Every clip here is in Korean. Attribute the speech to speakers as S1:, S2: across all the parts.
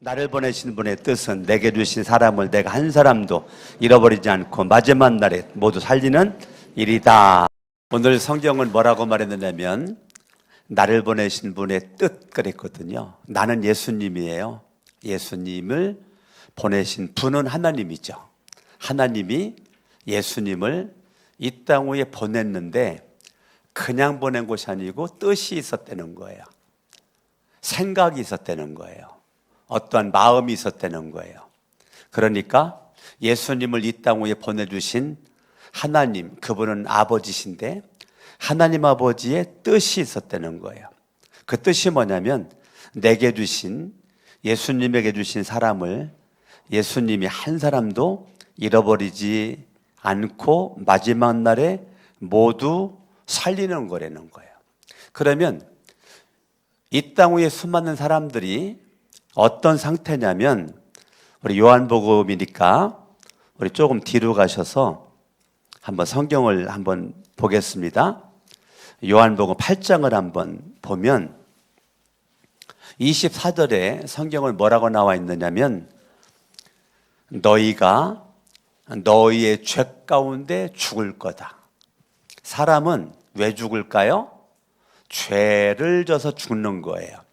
S1: 나를 보내신 분의 뜻은 내게 주신 사람을 내가 한 사람도 잃어버리지 않고 마지막 날에 모두 살리는 일이다. 오늘 성경은 뭐라고 말했느냐면 나를 보내신 분의 뜻 그랬거든요. 나는 예수님이에요. 예수님을 보내신 분은 하나님이죠. 하나님이 예수님을 이 땅 위에 보냈는데 그냥 보낸 것이 아니고 뜻이 있었다는 거예요. 생각이 있었다는 거예요. 어떠한 마음이 있었다는 거예요. 그러니까 예수님을 이 땅 위에 보내주신 하나님, 그분은 아버지신데 하나님 아버지의 뜻이 있었다는 거예요. 그 뜻이 뭐냐면 내게 주신, 예수님에게 주신 사람을 예수님이 한 사람도 잃어버리지 않고 마지막 날에 모두 살리는 거라는 거예요. 그러면 이 땅 위에 수많은 사람들이 어떤 상태냐면, 우리 요한복음이니까 우리 조금 뒤로 가셔서 한번 성경을 한번 보겠습니다. 요한복음 8장을 한번 보면 24절에 성경을 뭐라고 나와 있느냐면 너희가 너희의 죄 가운데 죽을 거다. 사람은 왜 죽을까요? 죄를 져서 죽는 거예요.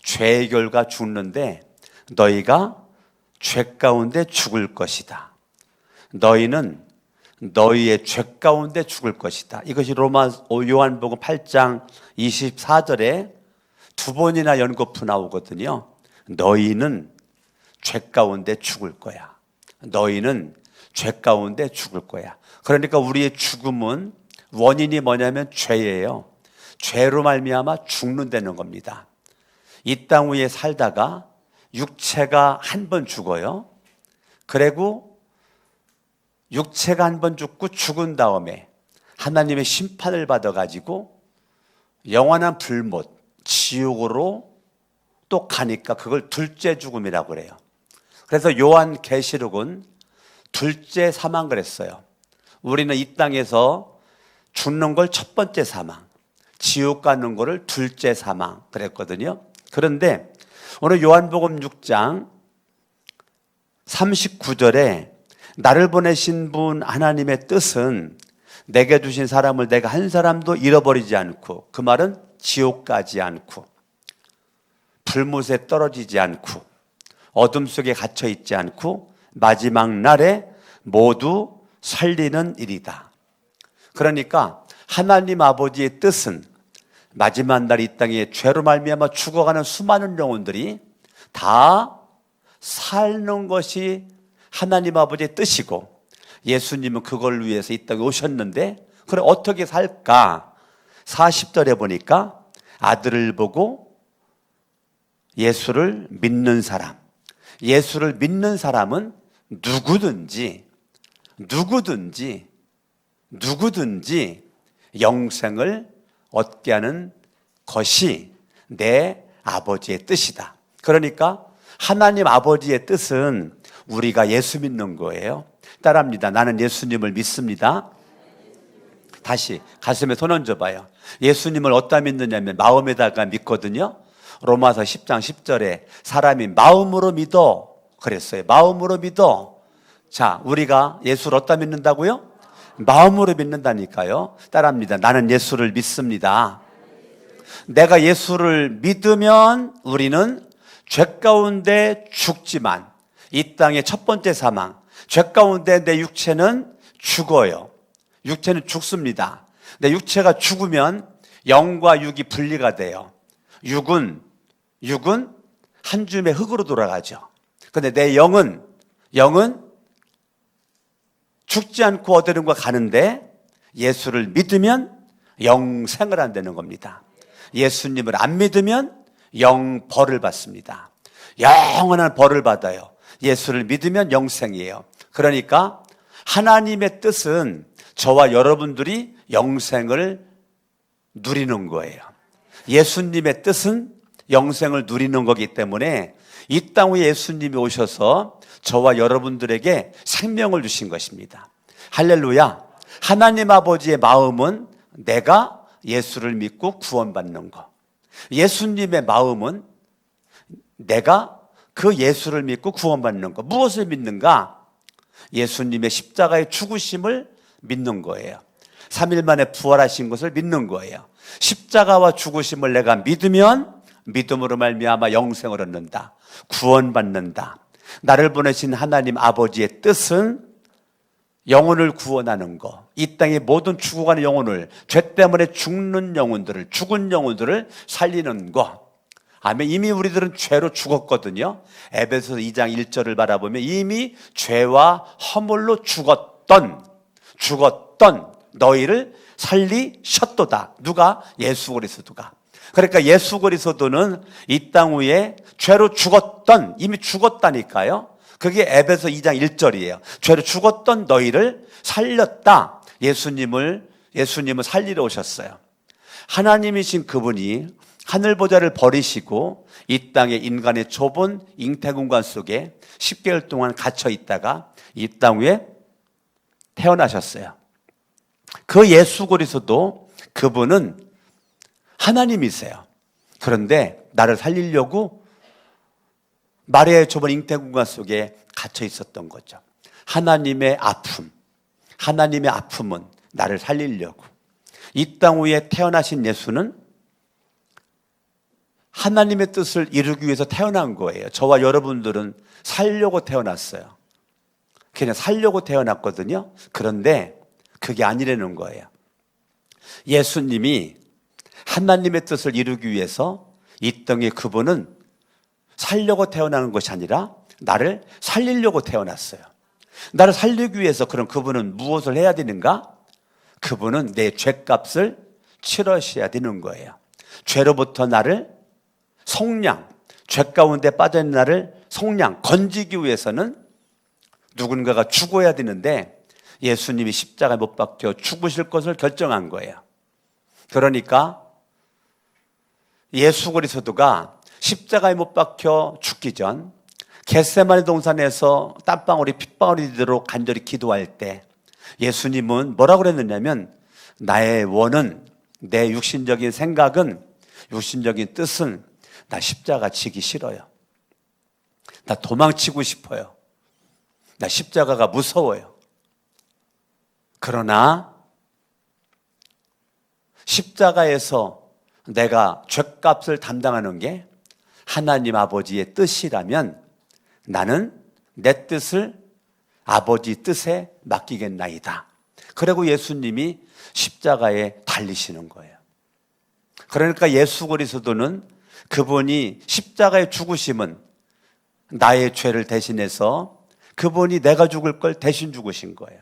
S1: 죄의 결과 죽는데 너희가 죄 가운데 죽을 것이다. 너희는 너희의 죄 가운데 죽을 것이다. 이것이 요한복음 8장 24절에 두 번이나 연거푸 나오거든요. 너희는 죄 가운데 죽을 거야. 너희는 죄 가운데 죽을 거야. 그러니까 우리의 죽음은 원인이 뭐냐면 죄예요. 죄로 말미암아 죽는다는 겁니다. 이 땅 위에 살다가 육체가 한 번 죽어요. 그리고 육체가 한 번 죽고 죽은 다음에 하나님의 심판을 받아가지고 영원한 불못, 지옥으로 또 가니까 그걸 둘째 죽음이라고 그래요. 그래서 요한계시록은 둘째 사망 그랬어요. 우리는 이 땅에서 죽는 걸 첫 번째 사망, 지옥 가는 거를 둘째 사망 그랬거든요. 그런데 오늘 요한복음 6장 39절에 나를 보내신 분 하나님의 뜻은 내게 주신 사람을 내가 한 사람도 잃어버리지 않고, 그 말은 지옥 가지 않고 불못에 떨어지지 않고 어둠 속에 갇혀 있지 않고 마지막 날에 모두 살리는 일이다. 그러니까 하나님 아버지의 뜻은 마지막 날 이 땅에 죄로 말미암아 죽어가는 수많은 영혼들이 다 사는 것이 하나님 아버지의 뜻이고, 예수님은 그걸 위해서 이 땅에 오셨는데 그래 어떻게 살까? 40절에 보니까 아들을 보고 예수를 믿는 사람, 예수를 믿는 사람은 누구든지 영생을 얻게 하는 것이 내 아버지의 뜻이다. 그러니까 하나님 아버지의 뜻은 우리가 예수 믿는 거예요. 따라합니다. 나는 예수님을 믿습니다. 다시 가슴에 손 얹어봐요. 예수님을 어디다 믿느냐면 마음에다가 믿거든요. 로마서 10장 10절에 사람이 마음으로 믿어 그랬어요. 마음으로 믿어. 자, 우리가 예수를 어디다 믿는다고요? 마음으로 믿는다니까요. 따라합니다. 나는 예수를 믿습니다. 내가 예수를 믿으면 우리는 죄 가운데 죽지만, 이 땅의 첫 번째 사망, 죄 가운데 내 육체는 죽어요. 육체는 죽습니다. 내 육체가 죽으면 영과 육이 분리가 돼요. 육은 한 줌의 흙으로 돌아가죠. 근데 내 영은 죽지 않고 어디론가 가는데 예수를 믿으면 영생을 한다는 겁니다. 예수님을 안 믿으면 영벌을 받습니다. 영원한 벌을 받아요. 예수를 믿으면 영생이에요. 그러니까 하나님의 뜻은 저와 여러분들이 영생을 누리는 거예요. 예수님의 뜻은 영생을 누리는 거기 때문에 이 땅 위에 예수님이 오셔서 저와 여러분들에게 생명을 주신 것입니다. 할렐루야. 하나님 아버지의 마음은 내가 예수를 믿고 구원받는 것. 예수님의 마음은 내가 그 예수를 믿고 구원받는 것. 무엇을 믿는가? 예수님의 십자가의 죽으심을 믿는 거예요. 3일 만에 부활하신 것을 믿는 거예요. 십자가와 죽으심을 내가 믿으면 믿음으로 말미암아 영생을 얻는다. 구원받는다. 나를 보내신 하나님 아버지의 뜻은 영혼을 구원하는 것, 이 땅의 모든 죽어가는 영혼을, 죄 때문에 죽는 영혼들을, 죽은 영혼들을 살리는 것. 아멘. 이미 우리들은 죄로 죽었거든요. 에베소서 2장 1절을 바라보면 이미 죄와 허물로 죽었던 너희를 살리셨도다. 누가? 예수 그리스도가. 그러니까 예수 그리스도는 이 땅 위에 죄로 죽었던, 이미 죽었다니까요. 그게 에베소 2장 1절이에요. 죄로 죽었던 너희를 살렸다. 예수님을 살리러 오셨어요. 하나님이신 그분이 하늘 보좌를 버리시고 이 땅에 인간의 좁은 잉태공간 속에 10개월 동안 갇혀 있다가 이 땅 위에 태어나셨어요. 그 예수 그리스도, 그분은 하나님이세요. 그런데 나를 살리려고 마리아의 좁은 잉태공간 속에 갇혀 있었던 거죠. 하나님의 아픔은 나를 살리려고. 이 땅 위에 태어나신 예수는 하나님의 뜻을 이루기 위해서 태어난 거예요. 저와 여러분들은 살려고 태어났어요. 그냥 살려고 태어났거든요. 그런데 그게 아니라는 거예요. 예수님이 하나님의 뜻을 이루기 위해서 이 땅에 그분은 살려고 태어나는 것이 아니라 나를 살리려고 태어났어요. 나를 살리기 위해서 그럼 그분은 무엇을 해야 되는가? 그분은 내 죄값을 치러셔야 되는 거예요. 죄로부터 나를 죄 가운데 빠져있는 나를 건지기 위해서는 누군가가 죽어야 되는데 예수님이 십자가에 못 박혀 죽으실 것을 결정한 거예요. 그러니까 예수 그리스도가 십자가에 못 박혀 죽기 전 겟세마네 동산에서 땀방울이 핏방울이 되도록 간절히 기도할 때 예수님은 뭐라고 그랬느냐면 나의 원은, 내 육신적인 생각은, 육신적인 뜻은 나 십자가 지기 싫어요. 나 도망치고 싶어요. 나 십자가가 무서워요. 그러나 십자가에서 내가 죄값을 담당하는 게 하나님 아버지의 뜻이라면 나는 내 뜻을 아버지 뜻에 맡기겠나이다. 그리고 예수님이 십자가에 달리시는 거예요. 그러니까 예수 그리스도는 그분이 십자가에 죽으심은 나의 죄를 대신해서 그분이 내가 죽을 걸 대신 죽으신 거예요.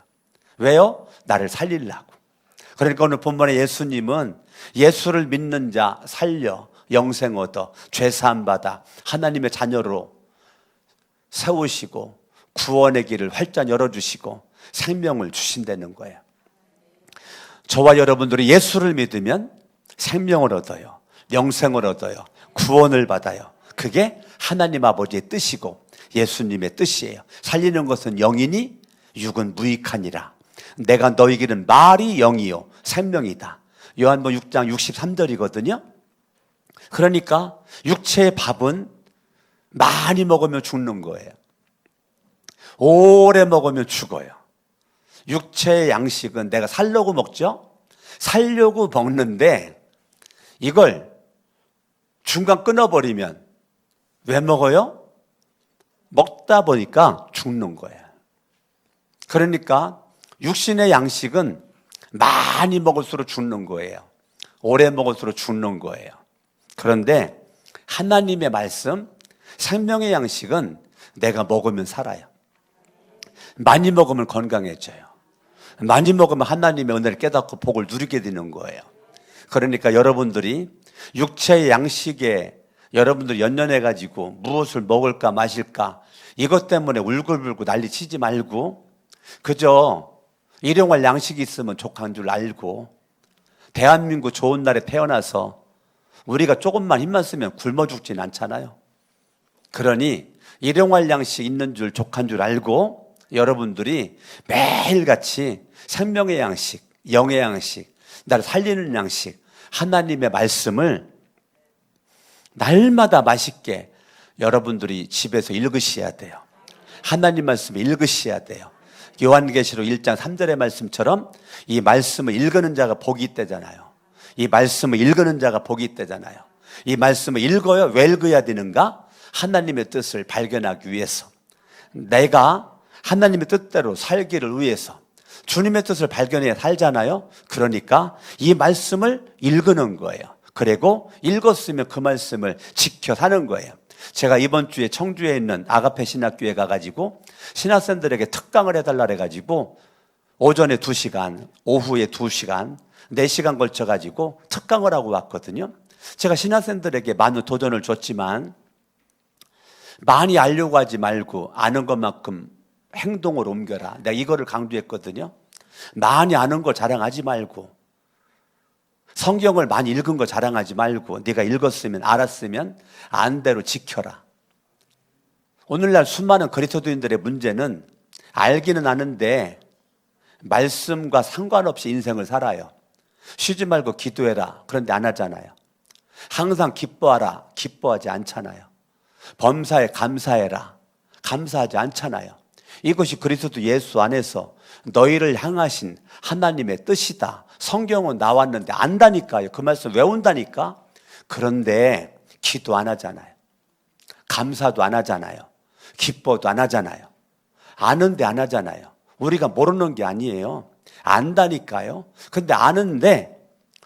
S1: 왜요? 나를 살리려고. 그러니까 오늘 본문에 예수님은 예수를 믿는 자 살려 영생 얻어 죄사함 받아 하나님의 자녀로 세우시고 구원의 길을 활짝 열어주시고 생명을 주신다는 거예요. 저와 여러분들이 예수를 믿으면 생명을 얻어요. 영생을 얻어요. 구원을 받아요. 그게 하나님 아버지의 뜻이고 예수님의 뜻이에요. 살리는 것은 영이니 육은 무익하니라. 내가 너희에게는 말이 영이요 생명이다. 요한복음 6장 63절이거든요. 그러니까 육체의 밥은 많이 먹으면 죽는 거예요. 오래 먹으면 죽어요. 육체의 양식은 내가 살려고 먹죠. 살려고 먹는데 이걸 중간 끊어버리면 왜 먹어요? 먹다 보니까 죽는 거예요. 그러니까 육신의 양식은 많이 먹을수록 죽는 거예요. 오래 먹을수록 죽는 거예요. 그런데 하나님의 말씀, 생명의 양식은 내가 먹으면 살아요. 많이 먹으면 건강해져요. 많이 먹으면 하나님의 은혜를 깨닫고 복을 누리게 되는 거예요. 그러니까 여러분들이 육체의 양식에 여러분들이 연연해가지고 무엇을 먹을까 마실까 이것 때문에 울고불고 난리 치지 말고 그저 일용할 양식이 있으면 족한 줄 알고 대한민국 좋은 날에 태어나서 우리가 조금만 힘만 쓰면 굶어 죽진 않잖아요. 그러니 일용할 양식 있는 줄 족한 줄 알고 여러분들이 매일같이 생명의 양식, 영의 양식, 나를 살리는 양식, 하나님의 말씀을 날마다 맛있게 여러분들이 집에서 읽으셔야 돼요. 하나님 말씀을 읽으셔야 돼요. 요한계시록 1장 3절의 말씀처럼 이 말씀을 읽는 자가 복이 있대잖아요. 이 말씀을 읽는 자가 복이 있대잖아요. 이 말씀을 읽어요. 왜 읽어야 되는가? 하나님의 뜻을 발견하기 위해서, 내가 하나님의 뜻대로 살기를 위해서 주님의 뜻을 발견해야 살잖아요. 그러니까 이 말씀을 읽는 거예요. 그리고 읽었으면 그 말씀을 지켜 사는 거예요. 제가 이번 주에 청주에 있는 아가페 신학교에 가가지고 신학생들에게 특강을 해달라 해가지고 오전에 2시간, 오후에 2시간, 4시간 걸쳐가지고 특강을 하고 왔거든요. 제가 신학생들에게 많은 도전을 줬지만 많이 알려고 하지 말고 아는 것만큼 행동을 옮겨라. 내가 이거를 강조했거든요. 많이 아는 걸 자랑하지 말고, 성경을 많이 읽은 거 자랑하지 말고, 네가 읽었으면 알았으면 안 대로 지켜라. 오늘날 수많은 그리스도인들의 문제는 알기는 아는데 말씀과 상관없이 인생을 살아요. 쉬지 말고 기도해라. 그런데 안 하잖아요. 항상 기뻐하라. 기뻐하지 않잖아요. 범사에 감사해라. 감사하지 않잖아요. 이것이 그리스도 예수 안에서 너희를 향하신 하나님의 뜻이다. 성경은 나왔는데 안다니까요. 그 말씀 외운다니까. 그런데 기도 안 하잖아요. 감사도 안 하잖아요. 기뻐도 안 하잖아요. 아는데 안 하잖아요. 우리가 모르는 게 아니에요. 안다니까요. 근데 아는데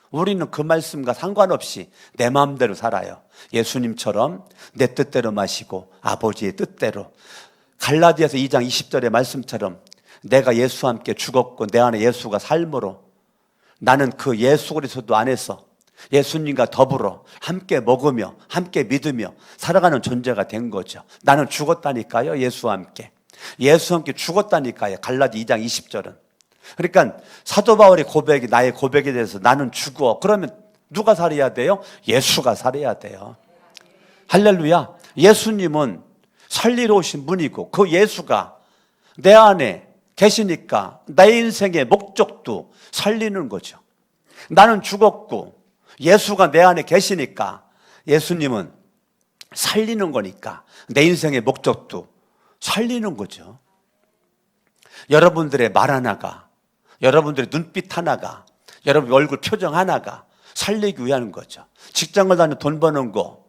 S1: 우리는 그 말씀과 상관없이 내 마음대로 살아요. 예수님처럼 내 뜻대로 마시고 아버지의 뜻대로. 갈라디아서 2장 20절의 말씀처럼 내가 예수와 함께 죽었고 내 안에 예수가 삶으로 나는 그 예수 그리스도 안에서 예수님과 더불어 함께 먹으며 함께 믿으며 살아가는 존재가 된 거죠. 나는 죽었다니까요. 예수와 함께. 예수와 함께 죽었다니까요. 갈라디 2장 20절은. 그러니까 사도 바울의 고백이 나의 고백에 대해서 나는 죽어. 그러면 누가 살아야 돼요? 예수가 살아야 돼요. 할렐루야. 예수님은 살리러 오신 분이고 그 예수가 내 안에 계시니까 내 인생의 목적도 살리는 거죠. 나는 죽었고 예수가 내 안에 계시니까 예수님은 살리는 거니까 내 인생의 목적도 살리는 거죠. 여러분들의 말 하나가, 여러분들의 눈빛 하나가, 여러분의 얼굴 표정 하나가 살리기 위한 거죠. 직장을 다니며 돈 버는 거,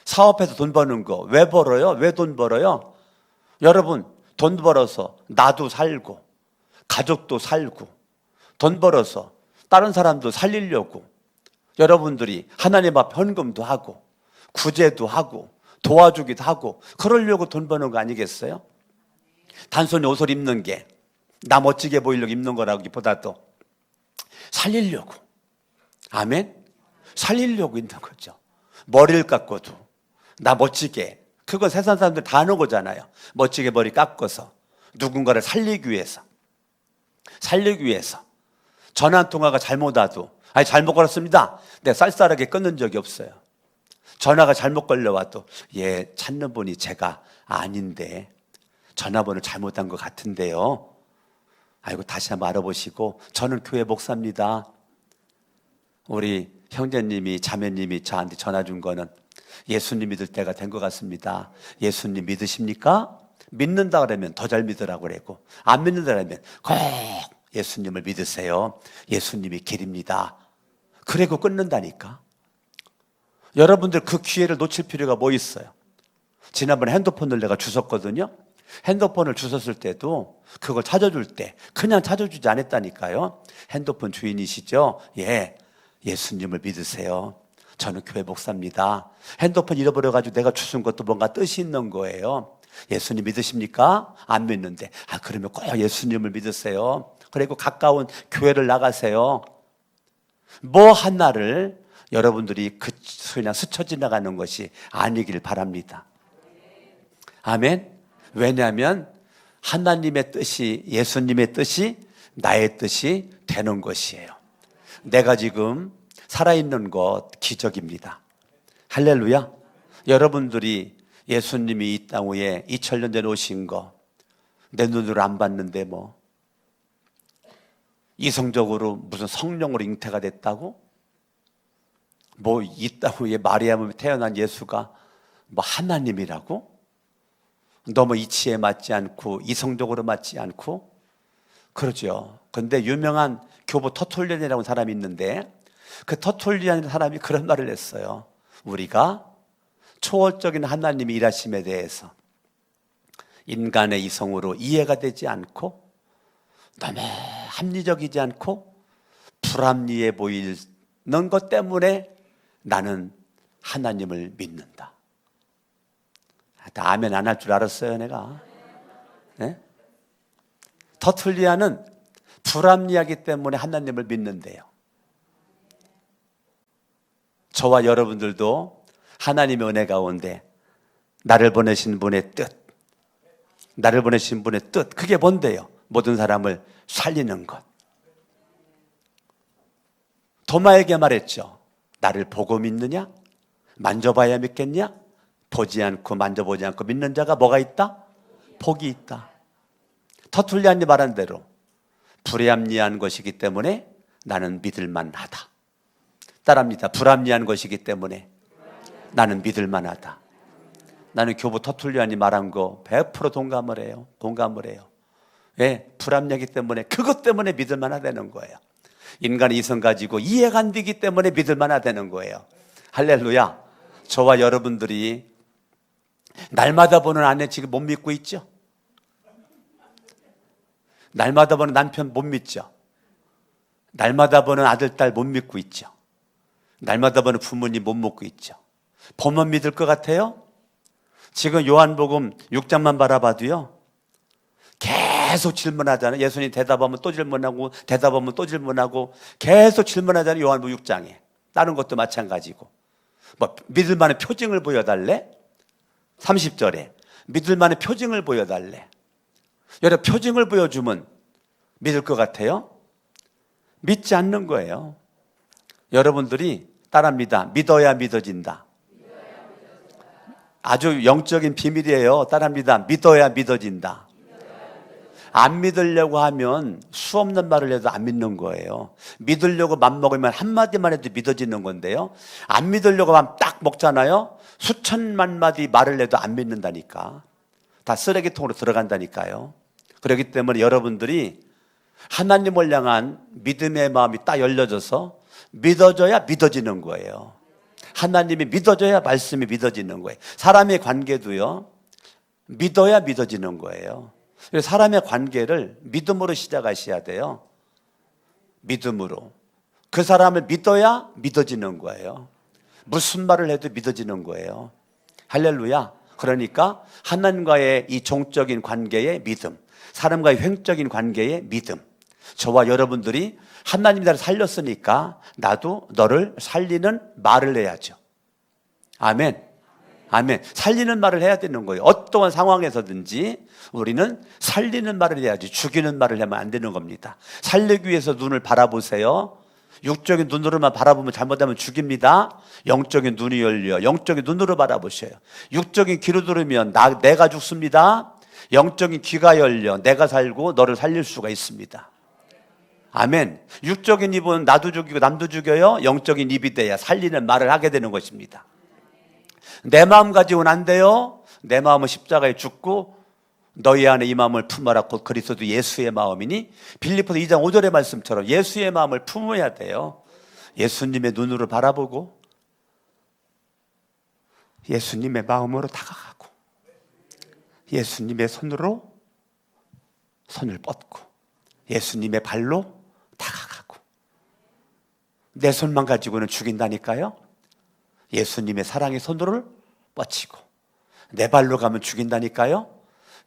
S1: 사업해서 돈 버는 거 왜 벌어요? 왜 돈 벌어요? 여러분 돈 벌어서 나도 살고 가족도 살고 돈 벌어서 다른 사람도 살리려고 여러분들이 하나님 앞에 헌금도 하고 구제도 하고 도와주기도 하고 그러려고 돈 버는 거 아니겠어요? 단순히 옷을 입는 게 나 멋지게 보이려고 입는 거라기보다도 살리려고, 아멘? 살리려고 있는 거죠. 머리를 깎고도 나 멋지게, 그건 세상 사람들 다 하는 거잖아요. 멋지게 머리 깎아서 누군가를 살리기 위해서. 전화 한 통화가 잘못 와도 잘못 걸었습니다. 내가 쌀쌀하게 끊는 적이 없어요. 전화가 잘못 걸려와도 찾는 분이 제가 아닌데 전화번호 잘못한 것 같은데요. 아이고 다시 한번 알아보시고 저는 교회 목사입니다. 우리 형제님이 자매님이 저한테 전화 준 거는 예수님 믿을 때가 된 것 같습니다. 예수님 믿으십니까? 믿는다 그러면 더 잘 믿으라고 그러고 안 믿는다 그러면 꼭 예수님을 믿으세요. 예수님이 길입니다. 그리고 끊는다니까. 여러분들 그 기회를 놓칠 필요가 뭐 있어요? 지난번에 핸드폰을 내가 주웠거든요. 핸드폰을 주웠을 때도 그걸 찾아줄 때 그냥 찾아주지 않았다니까요. 핸드폰 주인이시죠? 예수님을 믿으세요. 저는 교회 목사입니다. 핸드폰 잃어버려가지고 내가 주운 것도 뭔가 뜻이 있는 거예요. 예수님 믿으십니까? 안 믿는데 그러면 꼭 예수님을 믿으세요. 그리고 가까운 교회를 나가세요. 뭐 하나를 여러분들이 그냥 스쳐 지나가는 것이 아니길 바랍니다. 아멘. 왜냐하면 하나님의 뜻이, 예수님의 뜻이 나의 뜻이 되는 것이에요. 내가 지금 살아있는 것 기적입니다. 할렐루야. 여러분들이 예수님이 이 땅 위에 2000년 전에 오신 거 내 눈으로 안 봤는데 뭐 이성적으로 무슨 성령으로 잉태가 됐다고? 뭐 이 땅 위에 마리아에 태어난 예수가 뭐 하나님이라고? 너무 이치에 맞지 않고 이성적으로 맞지 않고 그러죠. 근데 유명한 교부 터툴리안이라는 사람이 있는데 그 터툴리안이라는 사람이 그런 말을 했어요. 우리가 초월적인 하나님의 일하심에 대해서 인간의 이성으로 이해가 되지 않고 너무 합리적이지 않고 불합리해 보이는 것 때문에 나는 하나님을 믿는다. 아멘 안 할 줄 알았어요 내가. 네? 터툴리안은 불합리하기 때문에 하나님을 믿는데요. 저와 여러분들도 하나님의 은혜 가운데 나를 보내신 분의 뜻, 나를 보내신 분의 뜻, 그게 뭔데요? 모든 사람을 살리는 것. 도마에게 말했죠. 나를 보고 믿느냐? 만져봐야 믿겠냐? 보지 않고 만져보지 않고 믿는 자가 뭐가 있다? 복이 있다. 터툴리안이 말한 대로 불합리한 것이기 때문에 나는 믿을만하다. 따라합니다. 불합리한 것이기 때문에 나는 믿을만하다. 나는 교부 터툴리안이 말한 거 100% 동감을 해요. 공감을 해요. 왜? 불합리하기 때문에 그것 때문에 믿을만하다는 거예요. 인간의 이성 가지고 이해가 안 되기 때문에 믿을만하다는 거예요. 할렐루야. 저와 여러분들이 날마다 보는 아내 지금 못 믿고 있죠? 날마다 보는 남편 못 믿죠? 날마다 보는 아들, 딸 못 믿고 있죠? 날마다 보는 부모님 못 믿고 있죠? 보면 믿을 것 같아요? 지금 요한복음 6장만 바라봐도요 계속 질문하잖아요. 예수님 대답하면 또 질문하고 대답하면 또 질문하고 계속 질문하잖아요. 요한복음 6장에 다른 것도 마찬가지고 뭐 믿을 만한 표징을 보여달래? 30절에 믿을 만한 표징을 보여달래. 여러분 표징을 보여주면 믿을 것 같아요? 믿지 않는 거예요. 여러분들이 따라합니다. 믿어야 믿어진다. 아주 영적인 비밀이에요. 따라합니다. 믿어야 믿어진다. 안 믿으려고 하면 수 없는 말을 해도 안 믿는 거예요. 믿으려고 맘먹으면 한마디만 해도 믿어지는 건데요. 안 믿으려고 하면 딱 먹잖아요. 수천만 마디 말을 해도 안 믿는다니까. 다 쓰레기통으로 들어간다니까요. 그렇기 때문에 여러분들이 하나님을 향한 믿음의 마음이 딱 열려져서 믿어져야 믿어지는 거예요. 하나님이 믿어져야 말씀이 믿어지는 거예요. 사람의 관계도요 믿어야 믿어지는 거예요. 사람의 관계를 믿음으로 시작하셔야 돼요. 믿음으로. 그 사람을 믿어야 믿어지는 거예요. 무슨 말을 해도 믿어지는 거예요. 할렐루야. 그러니까 하나님과의 이 종적인 관계의 믿음, 사람과의 횡적인 관계의 믿음. 저와 여러분들이 하나님이 나를 살렸으니까 나도 너를 살리는 말을 해야죠. 아멘. 아멘. 살리는 말을 해야 되는 거예요. 어떠한 상황에서든지 우리는 살리는 말을 해야지 죽이는 말을 하면 안 되는 겁니다. 살리기 위해서 눈을 바라보세요. 육적인 눈으로만 바라보면 잘못하면 죽입니다. 영적인 눈이 열려 영적인 눈으로 바라보셔요. 육적인 귀로 들으면 내가 죽습니다. 영적인 귀가 열려 내가 살고 너를 살릴 수가 있습니다. 아멘. 육적인 입은 나도 죽이고 남도 죽여요. 영적인 입이 돼야 살리는 말을 하게 되는 것입니다. 내 마음 가지고는 안 돼요. 내 마음은 십자가에 죽고 너희 안에 이 마음을 품어라 곧 그리스도 예수의 마음이니 빌립보서 2장 5절의 말씀처럼 예수의 마음을 품어야 돼요. 예수님의 눈으로 바라보고 예수님의 마음으로 다가가고 예수님의 손으로 손을 뻗고 예수님의 발로 다가가고 내 손만 가지고는 죽인다니까요. 예수님의 사랑의 손으로 뻗치고 내 발로 가면 죽인다니까요.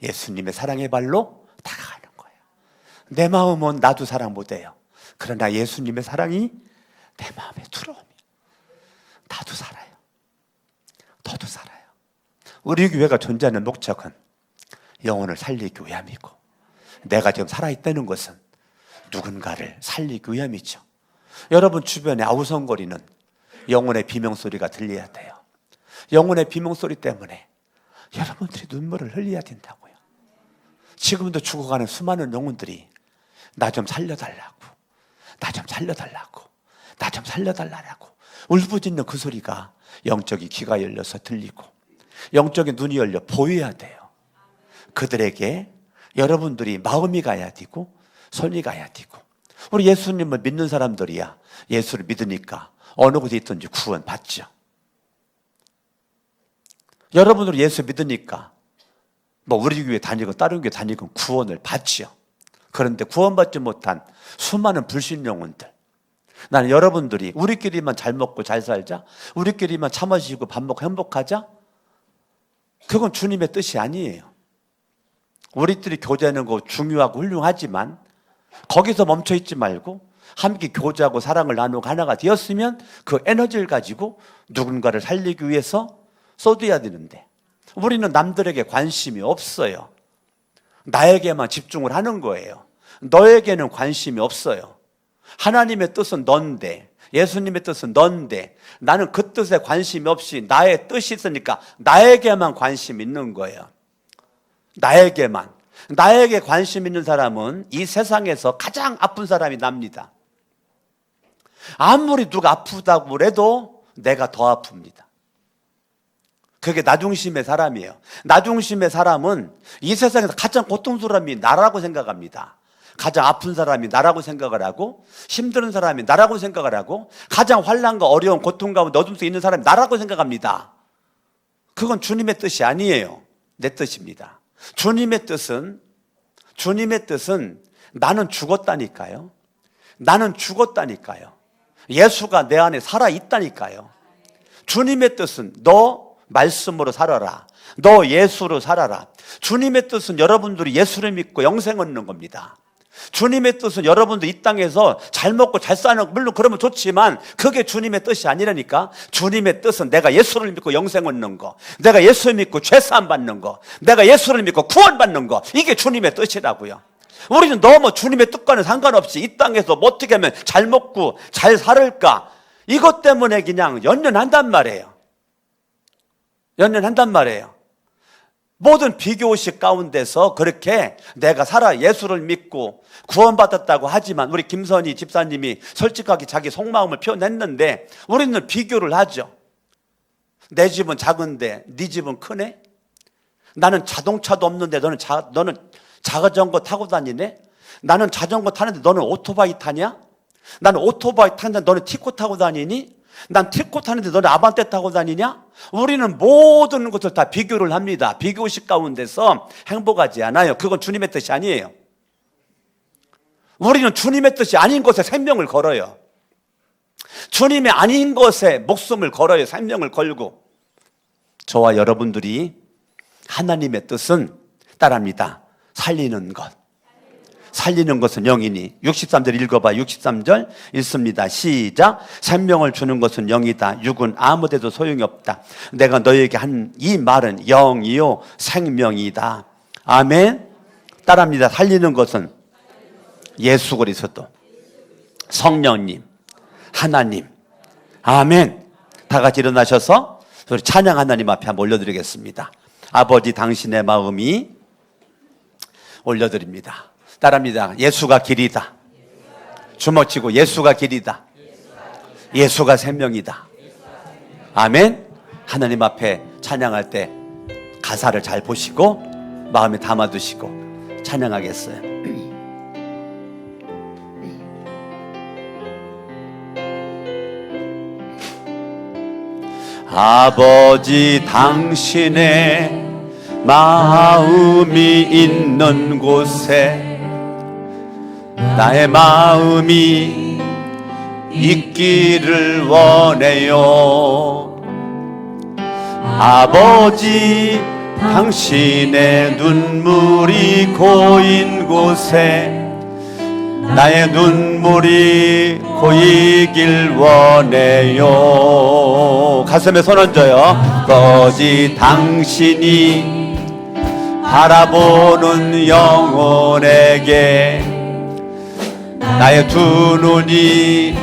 S1: 예수님의 사랑의 발로 다가가는 거예요. 내 마음은 나도 사랑 못해요. 그러나 예수님의 사랑이 내 마음에 들어오면 나도 살아요. 너도 살아요. 우리 교회가 존재하는 목적은 영혼을 살리기 위함이고 내가 지금 살아있다는 것은 누군가를 살리기 위함이죠. 여러분 주변에 아우성거리는 영혼의 비명소리가 들려야 돼요. 영혼의 비명소리 때문에 여러분들이 눈물을 흘려야 된다고요. 지금도 죽어가는 수많은 영혼들이 나 좀 살려달라고 나 좀 살려달라고 나 좀 살려달라고 울부짖는 그 소리가 영적인 귀가 열려서 들리고 영적인 눈이 열려 보여야 돼요. 그들에게 여러분들이 마음이 가야 되고 손이 가야 되고, 우리 예수님을 믿는 사람들이야 예수를 믿으니까 어느 곳에 있든지 구원 받죠. 여러분들 예수 믿으니까 뭐 우리 교회 다니고 다른 교회 다니고 구원을 받죠. 그런데 구원받지 못한 수많은 불신 영혼들, 나는 여러분들이 우리끼리만 잘 먹고 잘 살자, 우리끼리만 차 마시고 밥 먹고 행복하자, 그건 주님의 뜻이 아니에요. 우리들이 교제하는 거 중요하고 훌륭하지만 거기서 멈춰 있지 말고 함께 교제하고 사랑을 나누고 하나가 되었으면 그 에너지를 가지고 누군가를 살리기 위해서 쏟아야 되는데, 우리는 남들에게 관심이 없어요. 나에게만 집중을 하는 거예요. 너에게는 관심이 없어요. 하나님의 뜻은 넌데, 예수님의 뜻은 넌데, 나는 그 뜻에 관심이 없이 나의 뜻이 있으니까 나에게만 관심 있는 거예요. 나에게만. 나에게 관심 있는 사람은 이 세상에서 가장 아픈 사람이 납니다. 아무리 누가 아프다고 해도 내가 더 아픕니다. 그게 나중심의 사람이에요. 나중심의 사람은 이 세상에서 가장 고통스러운 사람이 나라고 생각합니다. 가장 아픈 사람이 나라고 생각을 하고, 힘든 사람이 나라고 생각을 하고, 가장 환난과 어려운 고통 가운데 어둠 속에 있는 사람이 나라고 생각합니다. 그건 주님의 뜻이 아니에요. 내 뜻입니다. 주님의 뜻은 나는 죽었다니까요. 나는 죽었다니까요. 예수가 내 안에 살아있다니까요. 주님의 뜻은 너 말씀으로 살아라. 너 예수로 살아라. 주님의 뜻은 여러분들이 예수를 믿고 영생 얻는 겁니다. 주님의 뜻은 여러분들 이 땅에서 잘 먹고 잘 사는 거, 물론 그러면 좋지만 그게 주님의 뜻이 아니라니까. 주님의 뜻은 내가 예수를 믿고 영생 얻는 거, 내가 예수를 믿고 죄사함 받는 거, 내가 예수를 믿고 구원 받는 거, 이게 주님의 뜻이라고요. 우리는 너무 주님의 뜻과는 상관없이 이 땅에서 뭐 어떻게 하면 잘 먹고 잘 살을까, 이것 때문에 그냥 연연한단 말이에요. 연연한단 말이에요. 모든 비교의식 가운데서 그렇게 내가 살아 예수를 믿고 구원받았다고 하지만, 우리 김선희 집사님이 솔직하게 자기 속마음을 표현했는데, 우리는 비교를 하죠. 내 집은 작은데 네 집은 크네? 나는 자동차도 없는데 너는 자전거 타고 다니네? 나는 자전거 타는데 너는 오토바이 타냐? 나는 오토바이 타는데 너는 티코 타고 다니니? 난 티코 타는데 너는 아반떼 타고 다니냐? 우리는 모든 것을 다 비교를 합니다. 비교의식 가운데서 행복하지 않아요. 그건 주님의 뜻이 아니에요. 우리는 주님의 뜻이 아닌 것에 생명을 걸어요. 주님의 아닌 것에 목숨을 걸어요. 생명을 걸고. 저와 여러분들이 하나님의 뜻은 따라합니다. 살리는 것. 살리는 것은 영이니. 63절 읽어봐. 63절 읽습니다. 시작. 생명을 주는 것은 영이다. 육은 아무데도 소용이 없다. 내가 너에게 한 이 말은 영이요 생명이다. 아멘. 따라합니다. 살리는 것은 예수 그리스도, 성령님, 하나님. 아멘. 다 같이 일어나셔서 우리 찬양 하나님 앞에 한번 올려드리겠습니다. 아버지, 당신의 마음이 올려드립니다. 따라합니다. 예수가 길이다. 주먹치고 예수가 길이다. 예수가 생명이다. 아멘. 하나님 앞에 찬양할 때 가사를 잘 보시고 마음에 담아두시고 찬양하겠어요. 아버지, 당신의 마음이 있는 곳에 나의 마음이 있기를 원해요. 아버지, 당신의 눈물이 고인 곳에 나의 눈물이 고이길 원해요. 가슴에 손 얹어요. 아버지, 당신이 바라보는 영혼에게 나의 두 눈이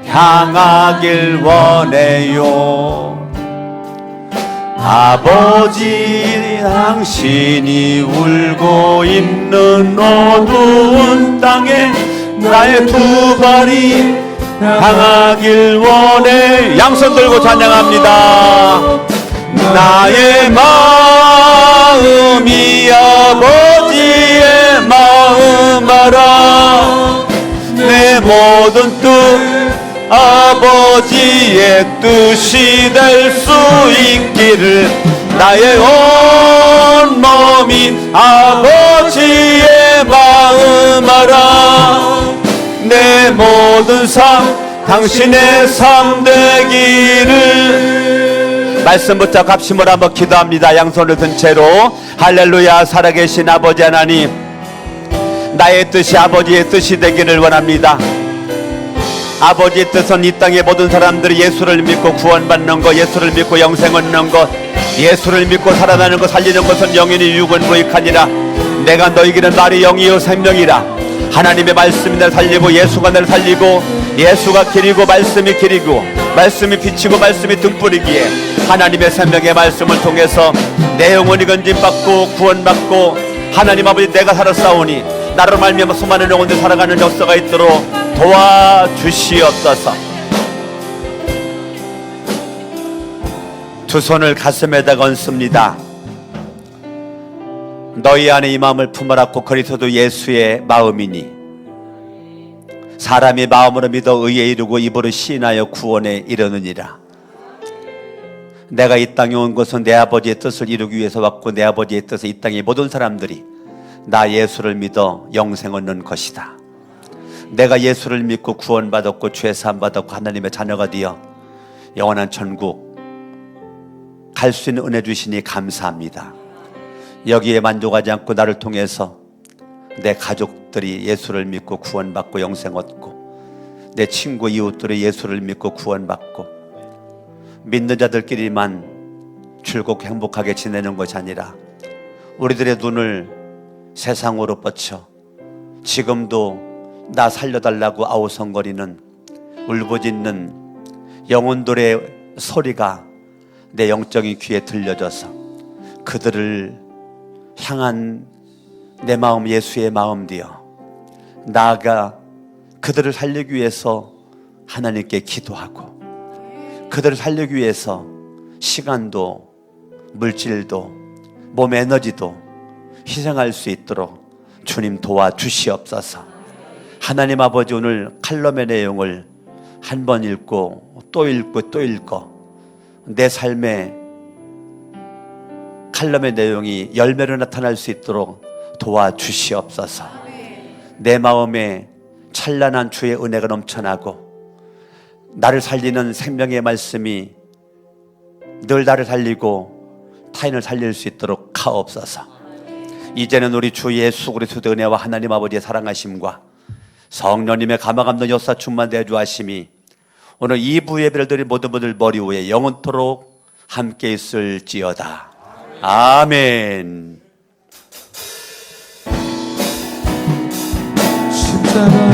S1: 향하길 원해요. 아버지, 당신이 울고 있는 어두운 땅에 나의 두 발이 향하길 원해. 양손 들고 찬양합니다. 나의 마음이 아버지의 마음 알아. 내 모든 뜻 아버지의 뜻이 될 수 있기를. 나의 온 몸이 아버지의 마음 알아. 내 모든 삶 당신의 삶 되기를. 말씀 붙잡고 갑심으로 한번 기도합니다. 양손을 든 채로. 할렐루야. 살아계신 아버지 하나님, 나의 뜻이 아버지의 뜻이 되기를 원합니다. 아버지의 뜻은 이 땅의 모든 사람들이 예수를 믿고 구원받는 것, 예수를 믿고 영생 얻는 것, 예수를 믿고 살아나는 것, 살리는 것은 영원히 육은 무익하니라. 내가 너희에게는 말이 영이요 생명이라. 하나님의 말씀이 날 살리고 예수가 날 살리고 예수가 길이고 말씀이 길이고 말씀이 빛이고 말씀이 등불이기에 하나님의 생명의 말씀을 통해서 내 영혼이 건진받고 구원받고 하나님 아버지 내가 살았사오니 나로 말미암아 수많은 영혼들 살아가는 역사가 있도록 도와주시옵소서. 두 손을 가슴에다 얹습니다. 너희 안에 이 마음을 품으라고 그리스도 예수의 마음이니 사람이 마음으로 믿어 의에 이르고 입으로 시인하여 구원에 이르느니라. 내가 이 땅에 온 것은 내 아버지의 뜻을 이루기 위해서 왔고 내 아버지의 뜻은 이 땅의 모든 사람들이 나 예수를 믿어 영생 얻는 것이다. 내가 예수를 믿고 구원받았고 죄 사함 받았고 하나님의 자녀가 되어 영원한 천국 갈 수 있는 은혜 주시니 감사합니다. 여기에 만족하지 않고 나를 통해서 내 가족들이 예수를 믿고 구원받고 영생 얻고 내 친구 이웃들이 예수를 믿고 구원받고 믿는 자들끼리만 즐겁고 행복하게 지내는 것이 아니라 우리들의 눈을 세상으로 뻗쳐 지금도 나 살려달라고 아우성거리는 울부짖는 영혼들의 소리가 내 영적인 귀에 들려져서 그들을 향한 내 마음 예수의 마음 되어 나아가 그들을 살리기 위해서 하나님께 기도하고 그들을 살리기 위해서 시간도 물질도 몸 에너지도 희생할 수 있도록 주님 도와주시옵소서. 하나님 아버지 오늘 칼럼의 내용을 한 번 읽고 또 읽고 또 읽고 내 삶에 칼럼의 내용이 열매로 나타날 수 있도록 도와주시옵소서. 내 마음에 찬란한 주의 은혜가 넘쳐나고 나를 살리는 생명의 말씀이 늘 나를 살리고 타인을 살릴 수 있도록 하옵소서. 이제는 우리 주 예수 그리스도의 은혜와 하나님 아버지의 사랑하심과 성령님의 감화감동 역사 충만 대주하심이 오늘 2부 예배를 드린 모든 분들 머리 위에 영원토록 함께 있을지어다. 아멘.
S2: 십자가